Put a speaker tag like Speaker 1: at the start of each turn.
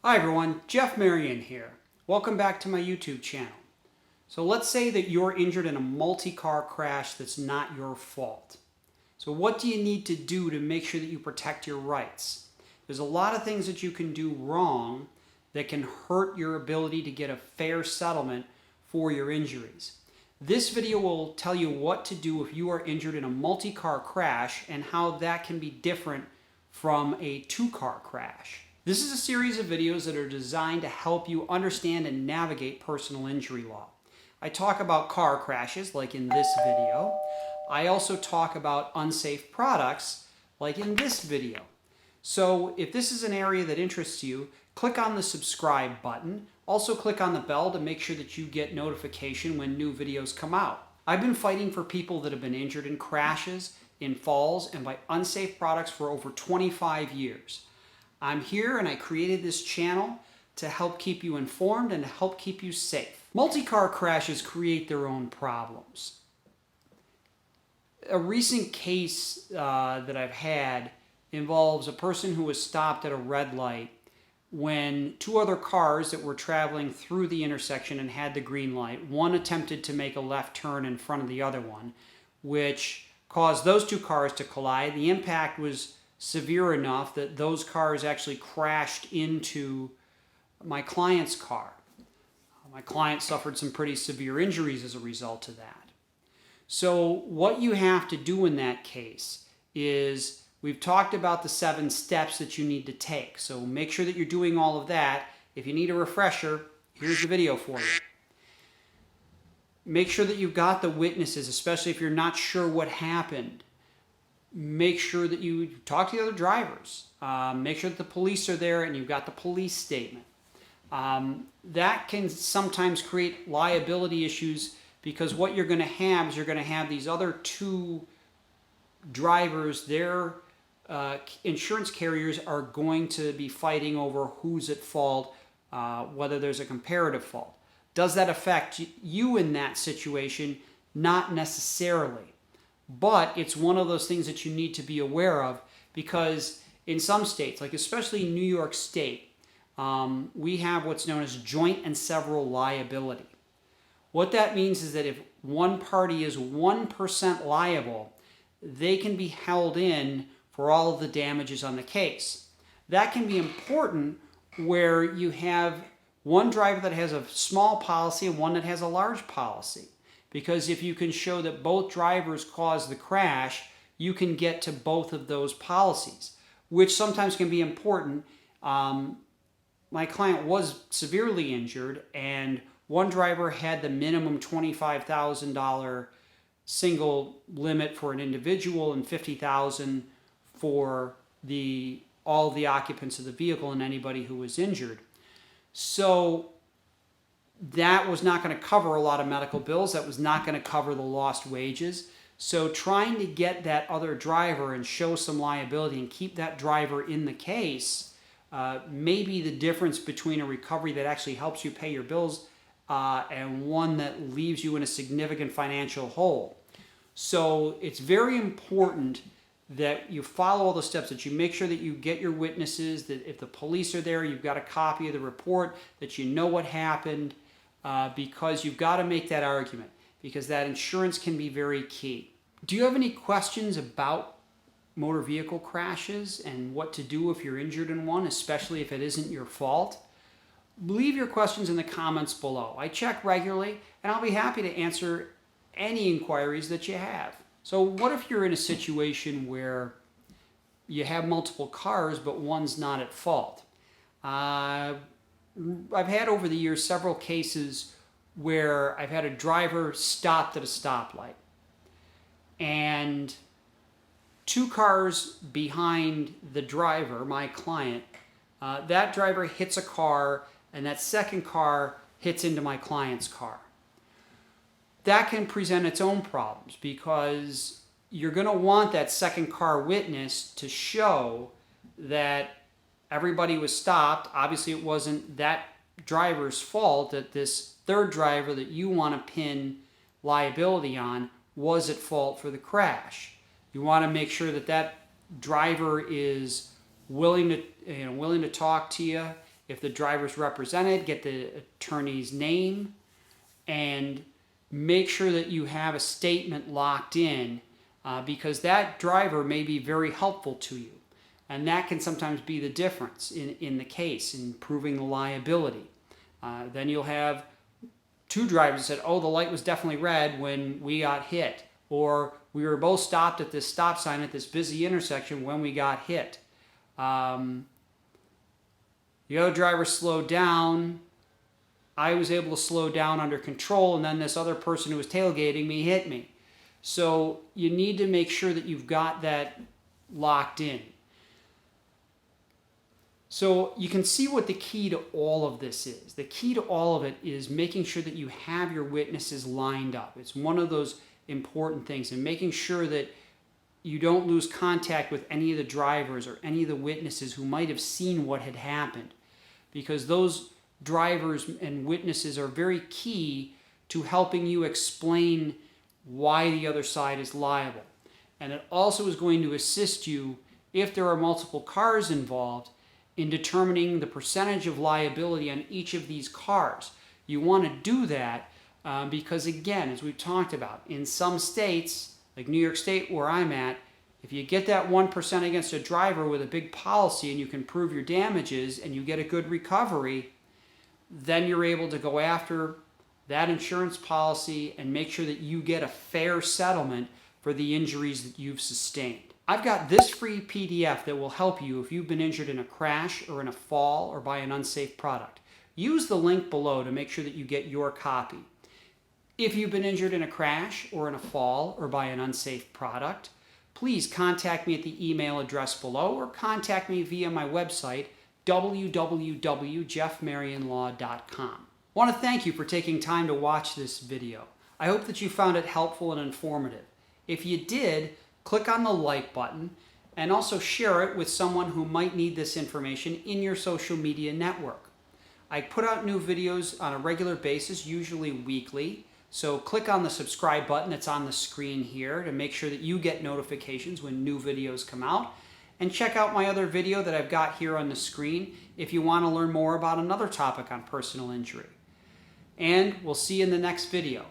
Speaker 1: Hi everyone, Jeff Marion here. Welcome back to my YouTube channel. So let's say that you're injured in a multi-car crash that's not your fault. So what do you need to do to make sure that you protect your rights? There's a lot of things that you can do wrong that can hurt your ability to get a fair settlement for your injuries. This video will tell you what to do if you are injured in a multi-car crash and how that can be different from a two-car crash. This is a series of videos that are designed to help you understand and navigate personal injury law. I talk about car crashes, like in this video. I also talk about unsafe products, like in this video. So if this is an area that interests you, click on the subscribe button. Also click on the bell to make sure that you get notification when new videos come out. I've been fighting for people that have been injured in crashes, in falls, and by unsafe products for over 25 years. I'm here and I created this channel to help keep you informed and to help keep you safe. Multi-car crashes create their own problems. A recent case that I've had involves a person who was stopped at a red light when two other cars that were traveling through the intersection and had the green light. One attempted to make a left turn in front of the other one, which caused those two cars to collide. The impact was severe enough that those cars actually crashed into my client's car. My client suffered some pretty severe injuries as a result of that. So what you have to do in that case is, we've talked about the 7 steps that you need to take. So make sure that you're doing all of that. If you need a refresher, here's the video for you. Make sure that you've got the witnesses, especially if you're not sure what happened. Make sure that you talk to the other drivers. Make sure that the police are there and you've got the police statement. That can sometimes create liability issues, because what you're going to have is you're going to have these other two drivers, their insurance carriers are going to be fighting over who's at fault, whether there's a comparative fault. Does that affect you in that situation? Not necessarily. But it's one of those things that you need to be aware of, because in some states, like especially New York State, we have what's known as joint and several liability. What that means is that if one party is 1% liable, they can be held in for all of the damages on the case. That can be important where you have one driver that has a small policy and one that has a large policy. Because if you can show that both drivers caused the crash, you can get to both of those policies, which sometimes can be important. My client was severely injured, and one driver had the minimum $25,000 single limit for an individual and $50,000 for all the occupants of the vehicle and anybody who was injured. So that was not going to cover a lot of medical bills. That was not going to cover the lost wages. So trying to get that other driver and show some liability and keep that driver in the case may be the difference between a recovery that actually helps you pay your bills and one that leaves you in a significant financial hole. So it's very important that you follow all the steps, that you make sure that you get your witnesses, that if the police are there, you've got a copy of the report, that you know what happened, because you've got to make that argument, because that insurance can be very key. Do you have any questions about motor vehicle crashes and what to do if you're injured in one, especially if it isn't your fault? Leave your questions in the comments below. I check regularly, and I'll be happy to answer any inquiries that you have. So what if you're in a situation where you have multiple cars, but one's not at fault? I've had over the years several cases where I've had a driver stopped at a stoplight, and two cars behind the driver, my client, that driver hits a car, and that second car hits into my client's car. That can present its own problems, because you're going to want that second car witness to show that everybody was stopped. Obviously, it wasn't that driver's fault, that this third driver that you want to pin liability on was at fault for the crash. You want to make sure that that driver is willing to talk to you If the driver's represented, get the attorney's name and make sure that you have a statement locked in because that driver may be very helpful to you. And that can sometimes be the difference in the case, in proving the liability. Then you'll have two drivers that said, oh, the light was definitely red when we got hit. Or we were both stopped at this stop sign at this busy intersection when we got hit. The other driver slowed down. I was able to slow down under control, and then this other person who was tailgating me hit me. So you need to make sure that you've got that locked in. So you can see what the key to all of this is. The key to all of it is making sure that you have your witnesses lined up. It's one of those important things, and making sure that you don't lose contact with any of the drivers or any of the witnesses who might have seen what had happened, because those drivers and witnesses are very key to helping you explain why the other side is liable. And it also is going to assist you, if there are multiple cars involved, in determining the percentage of liability on each of these cars. You want to do that because, again, as we've talked about, in some states, like New York State where I'm at, if you get that 1% against a driver with a big policy and you can prove your damages and you get a good recovery, then you're able to go after that insurance policy and make sure that you get a fair settlement for the injuries that you've sustained. I've got this free PDF that will help you if you've been injured in a crash or in a fall or by an unsafe product. Use the link below to make sure that you get your copy. If you've been injured in a crash or in a fall or by an unsafe product, please contact me at the email address below or contact me via my website, www.jeffmarionlaw.com. I want to thank you for taking time to watch this video. I hope that you found it helpful and informative. If you did, click on the like button and also share it with someone who might need this information in your social media network. I put out new videos on a regular basis, usually weekly, so click on the subscribe button that's on the screen here to make sure that you get notifications when new videos come out. And check out my other video that I've got here on the screen if you want to learn more about another topic on personal injury. And we'll see you in the next video.